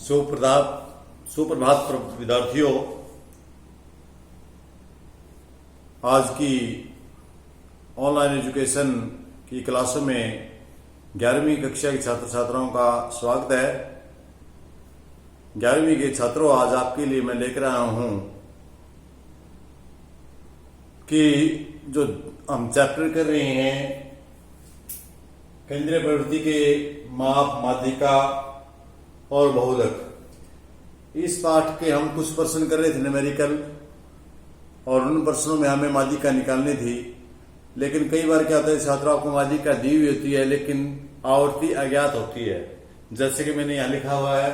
सुप्रभात विद्यार्थियों। आज की ऑनलाइन एजुकेशन की क्लासों में 11वीं कक्षा के छात्र छात्राओं का स्वागत है। 11वीं के छात्रों, आज आपके लिए मैं लेकर आया हूं कि जो हम चैप्टर कर रहे हैं केंद्रीय प्रवृत्ति के माप, माध्यिका और बहुलक, इस पाठ के हम कुछ प्रश्न कर रहे थे न्यूमेरिकल, और उन प्रश्नों में हमें माध्यिका निकालनी थी। लेकिन कई बार क्या होता है, छात्रों को माध्यिका दी हुई होती है लेकिन आवर्ती अज्ञात होती है। जैसे कि मैंने यहाँ लिखा हुआ है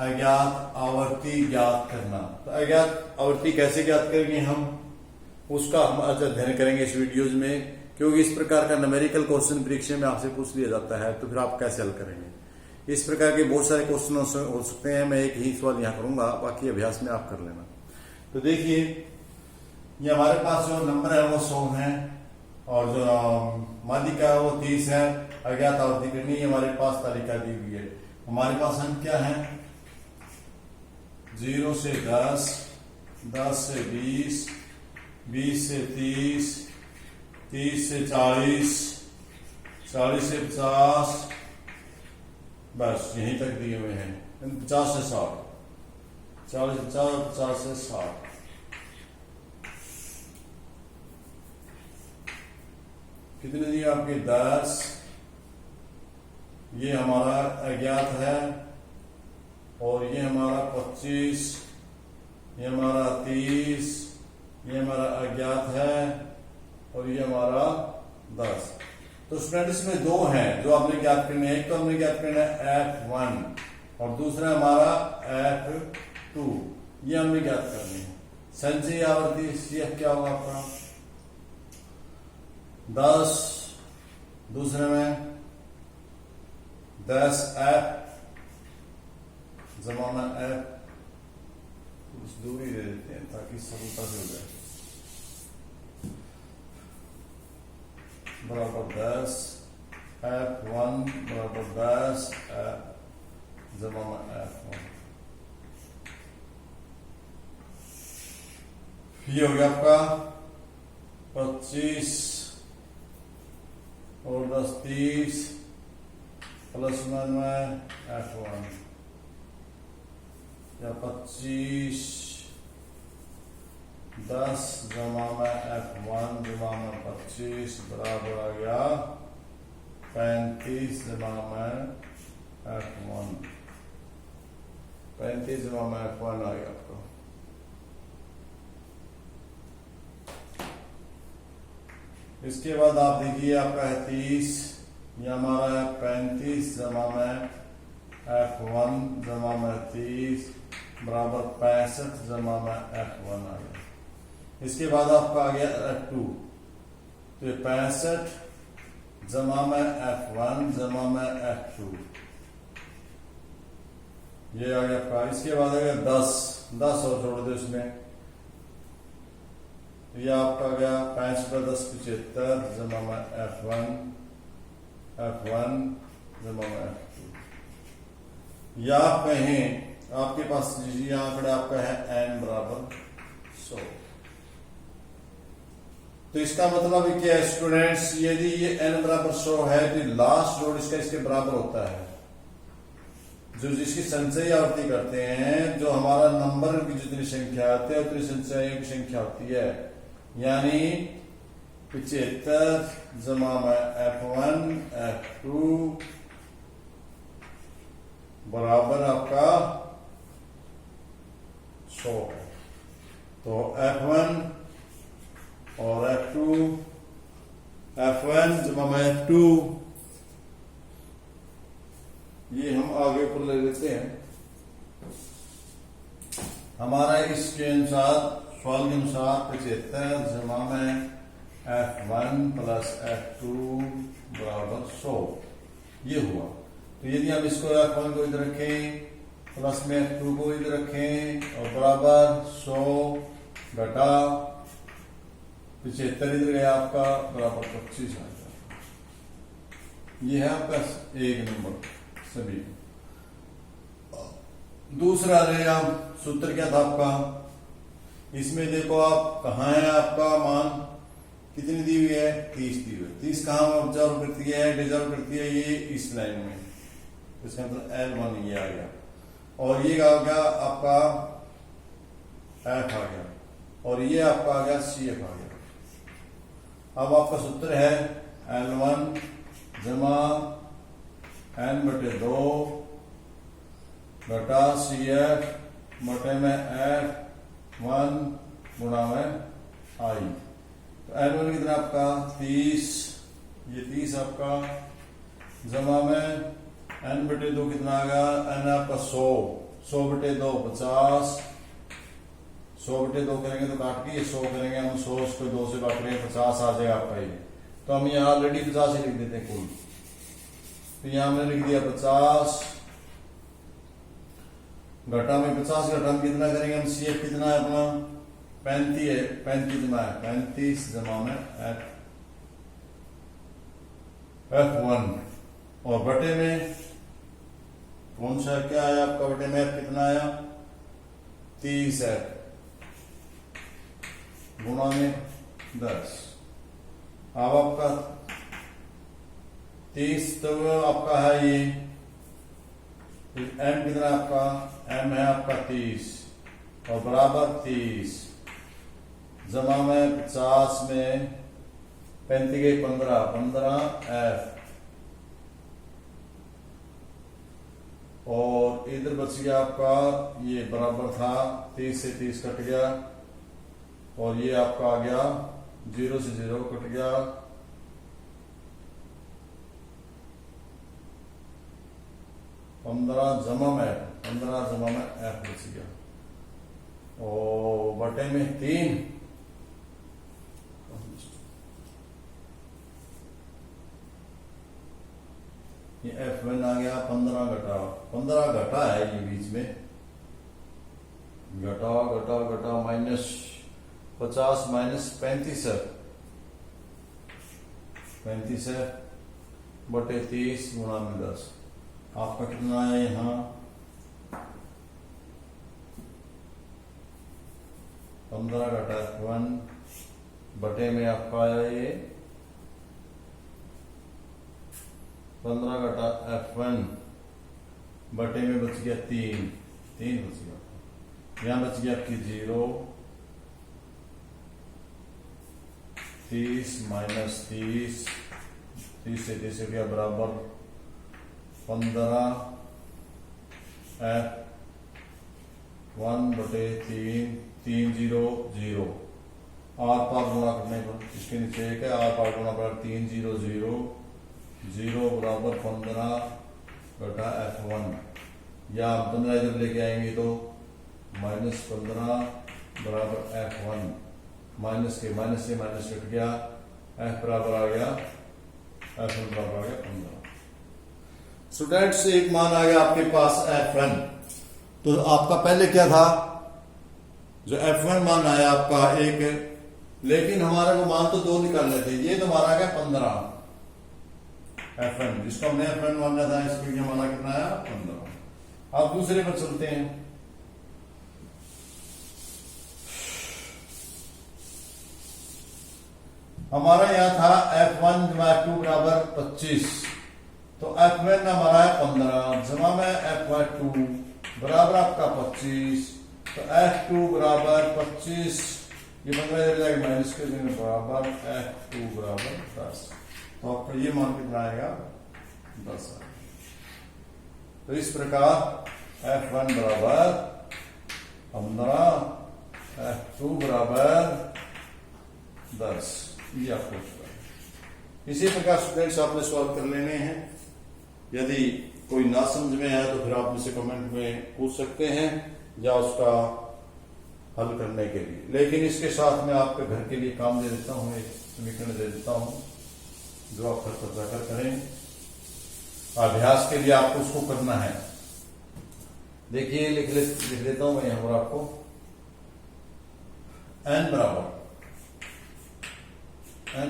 अज्ञात आवर्ती ज्ञात करना। तो अज्ञात आवर्ती कैसे ज्ञात करेंगे हम, उसका हम आज अध्ययन करेंगे इस वीडियोज में, क्योंकि इस प्रकार का न्यूमेरिकल क्वेश्चन परीक्षा में आपसे पूछ लिया जाता है, तो फिर आप कैसे हल करेंगे। इस प्रकार के बहुत सारे क्वेश्चन हो सकते हैं। मैं एक ही सवाल यहाँ करूंगा, बाकी अभ्यास में आप कर लेना। तो देखिए, ये हमारे पास जो नंबर है वो 100 है और जो माध्यिका है वो 30 है। अज्ञात आवर्ती करनी हमारे पास तालिका दी हुई है। हमारे पास अंक क्या है, 0 से 10, 10 से 20, 20 से 30, 30 से 40, 40 से 50, बस यहीं तक दिए हुए हैं। 50 से 60, 40 से 50, 50 से 60। कितने दिए आपके 10। ये हमारा अज्ञात है और ये हमारा 25, ये हमारा 30, ये हमारा अज्ञात है और ये हमारा 10। तो स्टूडेंट इसमें दो हैं जो आपने ज्ञात करने हैं। एक तो हमने ज्ञात करना है F1 और दूसरा हमारा F2, ये हमने ज्ञात करनी है। संचयी आवर्ती CF क्या होगा आपका 10, दूसरे में 10F जमा में F, कुछ दूरी दे देते हैं ताकि सरलता से हो जाए, बराबर 10 F1 बराबर 10 F जमा में F1। ये हो गया आपका 25 और 10 30 प्लस में F1, या 25 10 जमा में F1 जमा में 25 बराबर आ गया 35 जमा में F1। 35 जमा में F1 आ गया आपको। इसके बाद आप देखिए आपका है 30, ये हमारा है 35 जमा में F1 जमा में 30 बराबर 65 जमा में F1 आ गया। इसके बाद आपका आ गया F2, तो 65 जमा में F1 जमा में F2, ये आ गया आपका। इसके बाद आ गया 10 और जोड़ दो इसमें, ये आपका आ गया 5 पर 10 75 जमा में F1 जमा में F2। या आप कहें आपके पास ये आंकड़ा आपका है n बराबर 100। तो इसका मतलब क्या है स्टूडेंट्स, यदि ये n बराबर 100 है तो लास्ट जोड़ इसका इसके बराबर होता है। जो जिसकी संचयी आवर्ती करते हैं, जो हमारा नंबर की जितनी संख्या आती है उतनी संचयों की संख्या होती है, यानी 75 जमा में F1 F2 बराबर आपका 100 है। तो F1 और F2, F1 जमा में F2, ये हम आगे ऊपर ले लेते हैं। हमारा इसके अनुसार, सवाल के अनुसार 75 जमा में F1 प्लस F2 बराबर 100, ये हुआ। तो यदि हम इसको F1 को इधर रखें, प्लस में F2 को इधर रखें और बराबर 100 घटा 75 इधर गया आपका बराबर 25 आ गया। ये है आपका एक नंबर सभी। दूसरा रहेगा सूत्र क्या था आपका, इसमें देखो आप कहाँ है, आपका मान कितनी दी हुई है, 30 दी हुई है। 30 कहाँ ऑब्जर्व करती है, डिजर्व करती है, ये इस लाइन में, इसका मतलब L1 ये आ गया, और ये आ गया आपका F आ गया, और ये आपका आ गया CF आ गया। अब आपका सूत्र है L1 जमा N/2 घटा CF बटे में F1 गुणा में I। तो L1 कितना आपका 30, ये 30 आपका, जमा में N/2 कितना आ गया, N आपका 100, 100/2 50, 100/2 करेंगे तो काट के 100 करेंगे हम, 100 इसको 2 से काट लेंगे 50 आ जाएगा आपका ये। तो हम यहाँ ऑलरेडी 50 ही लिख देते हैं कुल, तो यहाँ हमने लिख दिया 50 घटा में 50 घटा में कितना करेंगे हम, CF कितना है अपना 35 है, 35 जमा है 35 जमा में F1, और बटे में कौन सा क्या आया आपका, बटे में F कितना आया 30 है, गुणा में 10। अब आपका 30 तो आपका है ये M कितना आपका, M है आपका 30 और बराबर 30 जमा में 50 में 35 गई 15 F, और इधर बच गया आपका ये बराबर था 30 से 30 कट गया, और ये आपका आ गया 0 से 0 कट गया, पंद्रह जमा में F बच गया, और बटे में 3, ये F1 आ गया 15 घटा है ये बीच में, घटा माइनस 50 माइनस 35 है, 35 है बटे 30 गुणा में 10, आपका कितना है यहाँ 15 घटा F1 बटे में आपका आया ये 15 घटा F1 बटे में बच गया 3 बच गया, यहां बच गया आपकी 0, 30 माइनस 30 से 30 हो गया बराबर 15 F1 बटे 3 0 0, आर पार गुणा करने पर इसके नीचे एक है, आर पार गुणा पर 3 0 0 0 बराबर 15 घटा F1, या 15 इधर लेके आएंगे तो -15 बराबर F1, माइनस से माइनस कट गया, F बराबर आ गया F1 बराबर आ गया 15। स्टूडेंट्स एक मान आ गया आपके पास F1, तो आपका पहले क्या था, जो F1 मान आया आपका एक, लेकिन हमारा को मान तो 2 निकालने थे, ये तो हमारा आ गया 15 F1, जिसको हमने F1 माना था, इसके लिए हमारा कितना आया 15। अब दूसरे पर चलते हैं, हमारा यहां था F1 जमा F2 बराबर 25, तो F1 हमारा है 15 जमा में F2 बराबर आपका 25, तो F2 बराबर 25, ये 15 इधर जाएगा माइनस के बराबर F2 बराबर 10, तो आपका ये मान कितना आएगा 10 आएगा। तो इस प्रकार F1 बराबर 15, F2 बराबर 10, ये आपको इसी प्रकार स्टूडेंट्स आपने सॉल्व कर लेने हैं। यदि कोई ना समझ में आया तो फिर आप मुझसे कमेंट में पूछ सकते हैं या उसका हल करने के लिए, लेकिन इसके साथ मैं आपके घर के लिए काम दे देता हूं, एक समीकरण दे देता हूं जो आप घर पर जाकर करें, अभ्यास के लिए आपको उसको करना है। देखिए लिख देता हूं मैं यहां पर आपको, n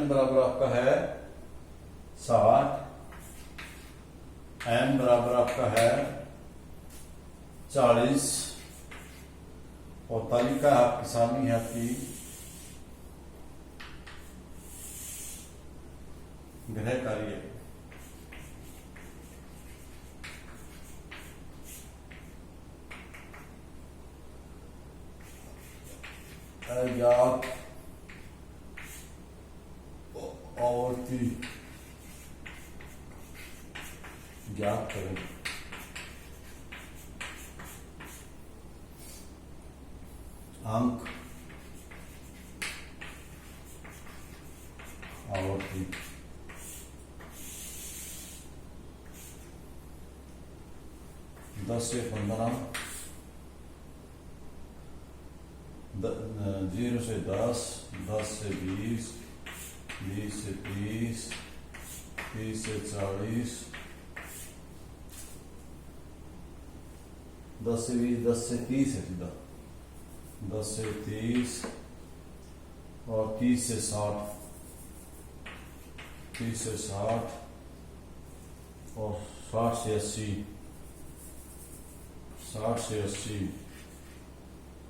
बराबर आपका है 60, n बराबर आपका है 40 और तालिका आपकी सामने है आपकी गृह कार्य। अज्ञात आवर्ती ज्ञात करें। अंक आवर्ती। दस से 15, 0 से 10, 10 से 20, 20 से 30, 30 से 40, 10 से 20, 10 से 30 है सीधा, 10 से 30 और 30 से 60, 30 से 60 और 60 से 80, 60 से 80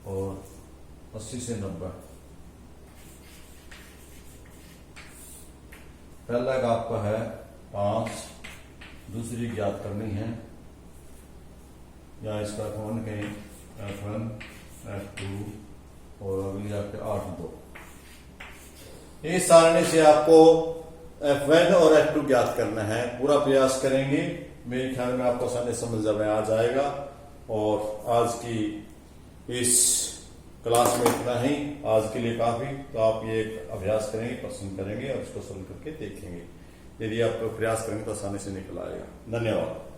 और 80 से 90। पहला का आपका है 5, दूसरी ज्ञात करनी है, या इसका कौन कहें F1, F2 और अगली आपके 8, 2। इस सारणी से आपको F1 और F2 ज्ञात करना है। पूरा प्रयास करेंगे, मेरे ख्याल में आपको आसानी समझ में आ जाएगा। और आज की इस क्लास में इतना ही, आज के लिए काफी। तो आप ये अभ्यास करेंगे, पसंद करेंगे और इसको सुन करके देखेंगे। यदि आप प्रयास करेंगे तो आसानी से निकल आएगा। धन्यवाद।